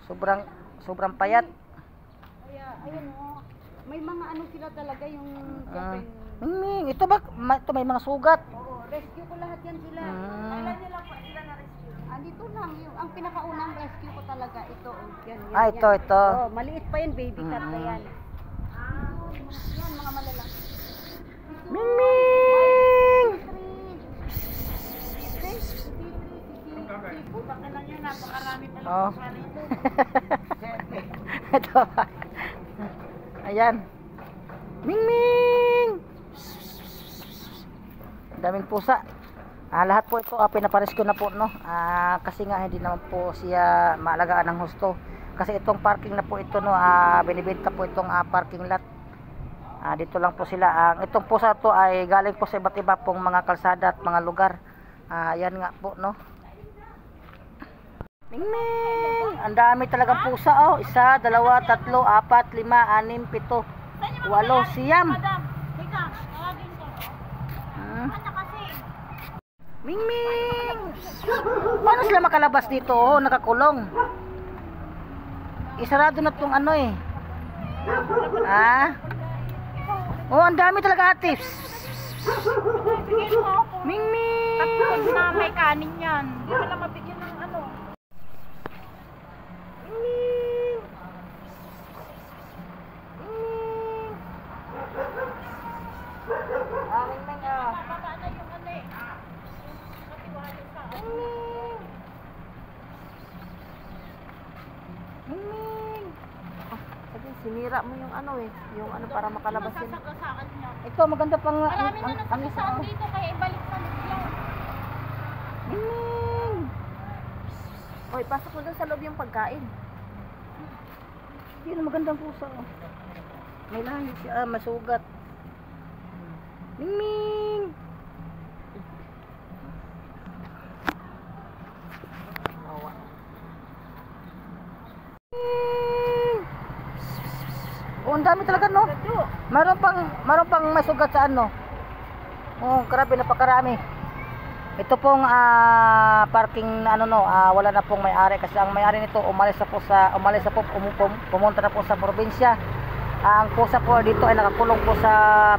Sobrang payat. Kaya, ayun o. May mga ano sila talaga yung Ito ba? Ito may mga sugat. Oo, rescue ko lahat yan sila. Kailan nyo lang sila na-rescue? Andito lang. Ang pinakaunang rescue ko talaga ito. Yan, ito. Oh, maliit pa yan, baby cat na yan. Yan, mga malalaki. Mingming! Puta ka lang yan, napakarami talaga. Oh. Ito. Ayan. Mingming! Daming pusa. Lahat po ito pinapares ko na po, no. Kasi nga hindi naman po siya maalagaan ng husto. Kasi itong parking na po ito, no, binibenta po itong parking lot. Dito lang po sila. Itong pusa to ay galing po sa iba't iba pong mga kalsada at mga lugar. Yan nga po, no. Mingming! Ang dami talagang pusa, oh. 1, 2, 3, 4, 5, 6, 7, 8, siyam. Madam, teka, tawagin ko. Ano kasi? Mingming! Paano sila makalabas dito? Oh, nakakulong. Isarado na tong ano eh. Oh, ang dami talaga, ate. Bigyan mo ako. Mingming! Tapos na may kanin yan. Hindi mo lang mabigyan ng ano. Mingming! Mingming, Baba na yung ano eh. Matiwali ka. Mingming! Mingming! Sabi, sinira mo yung ano eh. Yung ano para makalabas yun. Masasagasaan niya. Ito, maganda pang Marami na nasagasaan dito kaya ibalik sa yan. Mingming! Oy, pasok mo dun sa loob yung pagkain. Yun, magandang pusa. Oh. May lahi siya, masugat. Mingming! Oh, ang dami talaga, no? Meron pang may sugat sa ano. Oh, grabe, napakarami. Ito pong parking na ano, no, wala na pong may-ari kasi ang may-ari nito umalis na po pumunta na po sa probinsya. Ang pusa po dito ay nakakulong po sa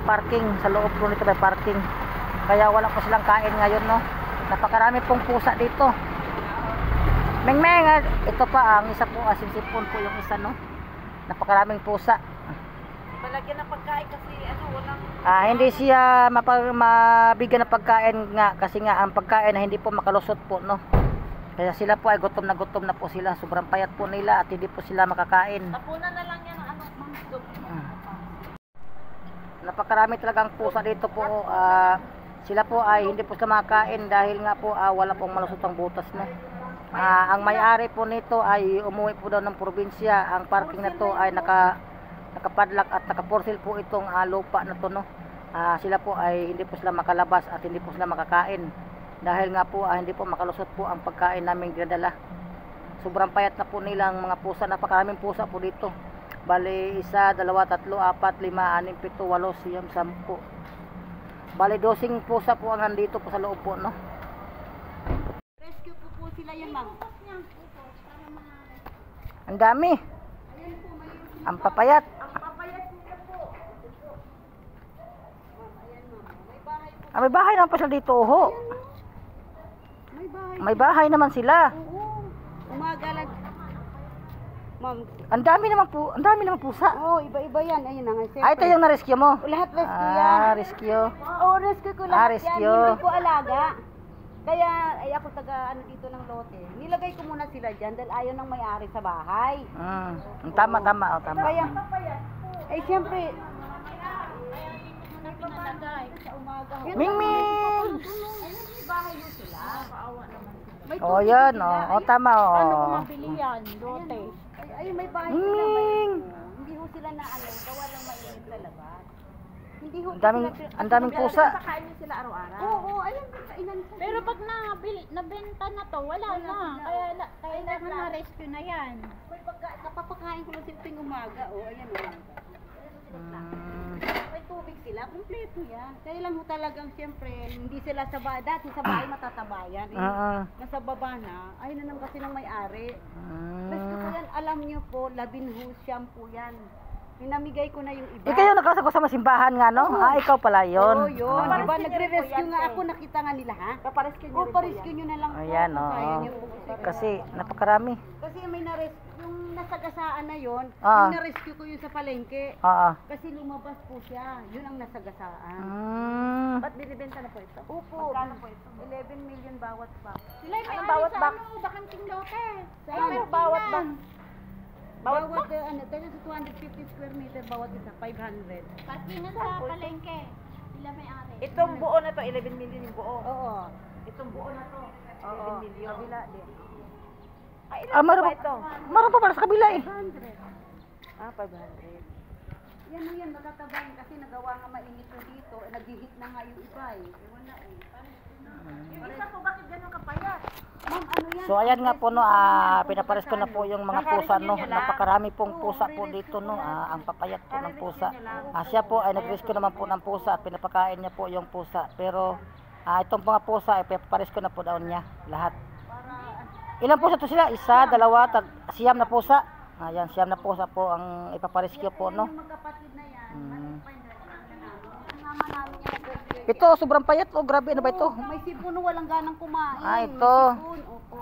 parking, sa loob po nito may parking. Kaya wala po silang kain ngayon, no. Napakarami pong pusa dito. Mengmeng, ito pa ang isa po, sinsipon po yung isa, no. Napakaraming pusa. Malagyan ng pagkain kasi ano, walang Hindi siya mabigyan ng pagkain nga kasi nga ang pagkain na hindi po makalusot po, no. Kaya sila po ay gutom na po sila. Sobrang payat po nila at hindi po sila makakain. tapunan na lang yan ng ano, mangkok. Napakarami talagang pusa dito po. Sila po ay hindi po sila makakain dahil nga po wala pong malusot ang butas, no. Ang may-ari po nito ay umuwi po daw ng probinsya. Ang parking na to ay nakapadlock at nakaporsil po itong lupa na to, no. Sila po ay hindi po sila makalabas at hindi po sila makakain dahil nga po hindi po makalusot po ang pagkain naming dinadala. Sobrang payat na po nilang mga pusa. Napakaraming pusa po dito. Bali 1, 2, 3, 4, 5, 6, 7, 8, 10. Bali 12 pusa po ang nandito po sa loob po, no. Rescue po sila yan, ma'am. Ang dami. Ang papayat. May bahay naman pa sila dito, oho. May bahay naman sila. Oo. Umaga lang. Ma'am. Ang dami naman pusa. Oo, iba-iba yan. Ayun na nga. Ito yung na-rescue mo? Lahat rescue yan. Rescue. Oo, rescue ko lahat rescue. yan. Hindi ko alaga. Kaya ay ako taga ano dito ng lote. Nilagay ko muna sila dyan dahil ayaw nang may-ari sa bahay. Tama. Kaya, siyempre, sa umaga. Mingming! May bahay yun sila. Paawa naman sila. Oh, yun, tama, Paano ko mabili yan? Lote. Ay, may bahay sila. Mingming! Hindi ho sila na ano, gawa lang mainit sa labas. Hindi ho Ang daming pusa. Kakain nyo sila araw-araw. Oo, ayun, kainan ko. Pero pag nabenta na to, wala na. Kaya na rescue na yan. May napapakain ko lang sila tuwing umaga. Ayan o. May tubig sila, kumpleto yan. Kaya lang ho talagang siyempre, hindi sila sa bahay. Dati sa bahay matatabayan. Nasa baba na, ay na naman kasi ng may-ari. Basta po yan, alam niyo po, labinhus shampoo yan. Pinamigay ko na yung iba. Kayo nakasako sa masimbahan nga, no? Ikaw pala yun. Oo, yun. Diba, nagre-rescue nga ako, nakita nga nila, ha? Paparescue nyo rin po yan. Paparescue nyo na lang po. Ayan, Kaya oo. nyo po. Kasi napakarami. Kasi may yung nasagasaan na yun, yung na-rescue ko yun sa palengke. Kasi lumabas po siya, yun ang nasagasaan. Ba't binibenta na po ito? Opo. Magkano po ito? 11 million bawat box. Sila yung may bawat box? Bakanting lote. Ano bawat box? Bawat ano, tayo sa 250 square meter, bawat isa, 500. Parkingan sa palengke. Sila may-ari. Itong buo na to, 11 million yung buo. Oo. Itong buo na to, 11 million. Kabila din. Ay, ilan Meron ba ito? Meron pa pala sa kabila eh. 500. 500. Yan o yan, matatabayan kasi nagawa nga mainit na dito, nag-hit na nga yung iba eh. Wala eh. Yung isa po, bakit ganun kapayat? Ma'am, ano yan? So ayan nga po no, pinapares ko na po yung mga pusa no. Napakarami pong pusa po dito no. Ang papayat po ng pusa. Siya po ay nag-rescue naman po ng pusa at pinapakain niya po yung pusa. Pero itong mga pusa ay pinapares ko na po daw niya lahat. Ilang pusa to sila? Isa, dalawa, siyam na pusa. Ayan, siyam na pusa po ang ipaparescue po no. Yung magkapatid na yan, ang mama namin yan nag-rescue. Ito, sobrang payat. Oh, grabe, ano ba ito? May sipon, walang ganang kumain. Ito. May sipon, opo.